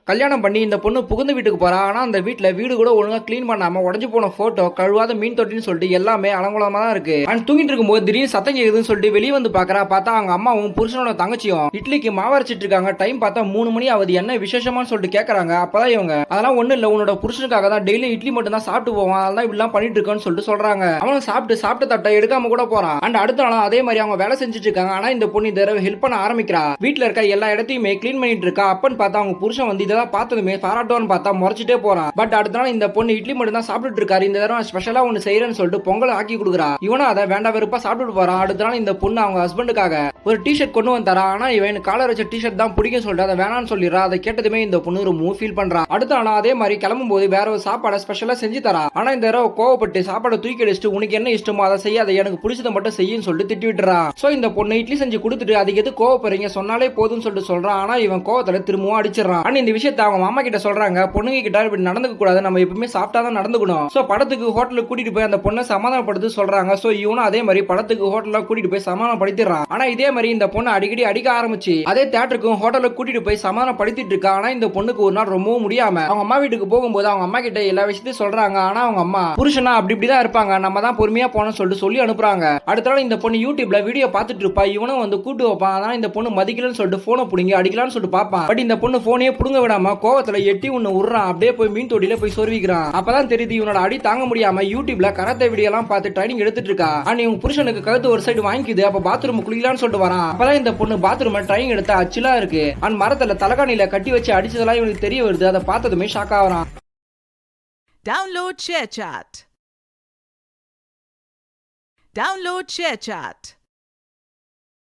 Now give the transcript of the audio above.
கல்யாணம் பண்ணி இந்த பொண்ணு புகுந்த வீட்டுக்கு போறா. ஆனா அந்த வீடு கூட ஒழுங்கா கிளீன் பண்ணாம உடஞ்சு போன போட்டோ, கழுவாத மீன் தொட்டின்னு சொல்லிட்டு எல்லாமே அலங்கோலமா தான் இருக்கு. அண்ட் தூங்கிட்டு இருக்கும்போது திடீர்னு சத்தம் கேக்குதுன்னு சொல்லிட்டு வெளியே வந்து பாக்குறா. பார்த்தா அவங்க அம்மாவும் புருஷனோட தங்கச்சியும் இட்லிக்கு மாவு அரைச்சிட்டு இருக்காங்க. டைம் பார்த்தா 3 மணி ஆகுது. என்ன விசேஷமான்னு சொல்லிட்டு கேக்குறாங்க. அப்பதான் இவங்க அதெல்லாம் ஒண்ணு இல்ல, உன்னோட புருஷனுக்காக தான் டெய்லி இட்லி மட்டும் தான் சாப்பிட்டு போவான், அதெல்லாம் இப்படிலாம் பண்ணிட்டு இருக்கோன்னு சொல்லிட்டு சொல்றாங்க. அவனும் சாப்பிட்டு தட்டை எடுக்காம கூட போறான். அண்ட் அடுத்த நாளும் அதே மாதிரி அவங்க வேலை செஞ்சுட்டு இருக்காங்க. ஆனா இந்த பொண்ணு இந்த தடவை ஹெல்ப் பண்ண ஆரம்பிக்கிறா. வீட்டுல இருக்க எல்லா இடத்தையுமே கிளீன் பண்ணிட்டு இருக்கா. அப்பன்னு பார்த்தா அவங்க புருஷன் வந்து இதெல்லாம் பார்த்ததுமே பாராட்டுவான்னு பார்த்தா முறைச்சிட்டே போறான். பட் அடுத்த நாள் இந்த பொண்ணு இட்லி மட்டும் தான் சாப்பிட்டு இருக்காரு. இந்த தடவை ஸ்பெஷலா ஒன்னு செய்யறேன்னு சொல்லிட்டு பொங்கல் ஆக்கி கொடுக்குறா. இவனும் அதை வேண்டா வெறுப்பா சாப்பிட்டு போறான். அடுத்த நாள் இந்த பொண்ணு அவங்க ஹஸ்பண்டுக்காக ஒரு டிஷர்ட் கொண்டு வந்தாரா. ஆனா இவன் காலர் வச்ச டிஷர்ட் தான் பிடிக்கும் சொல்லிட்டு அதை வேணான்னு சொல்லிடுறா. அதை கேட்டதுமே இந்த பொண்ணு ரொம்ப ஃபீல் பண்றா. அடுத்த நாள் அதே மாதிரி கிளம்பும் போது வேற ஒரு சாப்பாடை ஸ்பெஷலா செஞ்சு தரா. ஆனா இந்த தடவை கோவப்பட்டு சாப்பாடை தூக்கி அடிச்சுட்டு உனக்கு என்ன இஷ்டமோ அதை செய்யாத, எனக்கு பிடிச்சதை மட்டும் செய்யும் சொல்லிட்டு திட்டி விட்டுறா. சோ இந்த பொண்ணு இட்லி செஞ்சு கொடுத்துட்டு அதுக்கு எது கோவப்படுறீங்க சொன்னாலே போதும்னு சொல்லிட்டு சொல்றான். ஆனா இவன் கோவத்துல திரும்பவும் அடிச்சிடறான். ஆனா இந்த விஷயத்தை அவங்க மாமா கிட்ட சொல்றாங்க. பொண்ணுங்க கிட்ட இப்படி நடந்துக்க கூடாது, நம்ம எப்பவுமே சாப்பிட்டா தான் நடந்துக்கணும். சோ படத்துக்கு ஹோட்டலுக்கு கூட்டிட்டு போய் அந்த பொண்ணை சமாதானப்படுத்து சொல்றாங்க. சோ இவனும் அதே மாதிரி படத்துக்கு ஹோட்டல்ல கூட்டிட்டு போய் சமாதானப்படுத்திடுறான். ஆனா இதே மாதிரி இந்த பொண்ணு அடிக்கடி அடிக்க ஆரம்பிச்சு அதே தியேட்டருக்கும் ஹோட்டலுக்கு கூட்டிட்டு போய் சமாதானப்படுத்திட்டு இருக்கா. ஆனா இந்த பொண்ணுக்கு ஒரு நாள் ரொம்பவும் முடியாம அவங்க அம்மா வீட்டுக்கு போகும்போது அவங்க அம்மா கிட்ட எல்லா விஷயத்தையும் சொல்றாங்க. ஆனா அவங்க அம்மா புருஷனா அப்படி இப்படிதான் இருப்பாங்க, நம்ம தான் பொறுமையா போனோம்னு சொல்லிட்டு சொல்லி அனுப்புறாங்க. அடுத்த நாள் இந்த பொண்ணு யூடியூப்ல வீடியோ பார்த்துட்டு இருப்பா. இவனும் வந்து கூட்டு வைப்பான். ஆனா இந்த பொண்ணு மதிக்கலன்னு சொல்லிட்டு போனை புடிங்க அடிக்கலாம்னு சொல்லிட்டு பாப்பான். பட் இந்த பொண்ணு போனையே புடுங்க விடாம கோவத்துல எட்டி ஒண்ணு விடுறான். அப்படியே போய் மீன் தொட்டில போய் சொருவிக்கிறான். அப்பதான் தெரியுது இவனோட அடி தாங்க முடியாம யூடியூப்ல கராத்தே வீடியோ எல்லாம் பார்த்து ட்ரைனிங் எடுத்துட்டு இருக்கா. ஆனா இவங்க புருஷனுக்கு கழுத்து ஒரு சைடு வாங்கிக்குது. அப்ப பாத்ரூம் குளிக்கலாம்னு சொல்லிட்டு வரான். அப்பதான் இந்த பொண்ணு பாத்ரூம் ட்ரைனிங் எடுத்தா அச்சிலா இருக்கு. அண்ட் மரத்துல தலகாணியில கட்டி வச்சு அடிச்சதெல்லாம் இவனுக்கு தெரிய வருது. அதை பார்த்ததுமே ஷாக் ஆகுறான். Download ShareChat.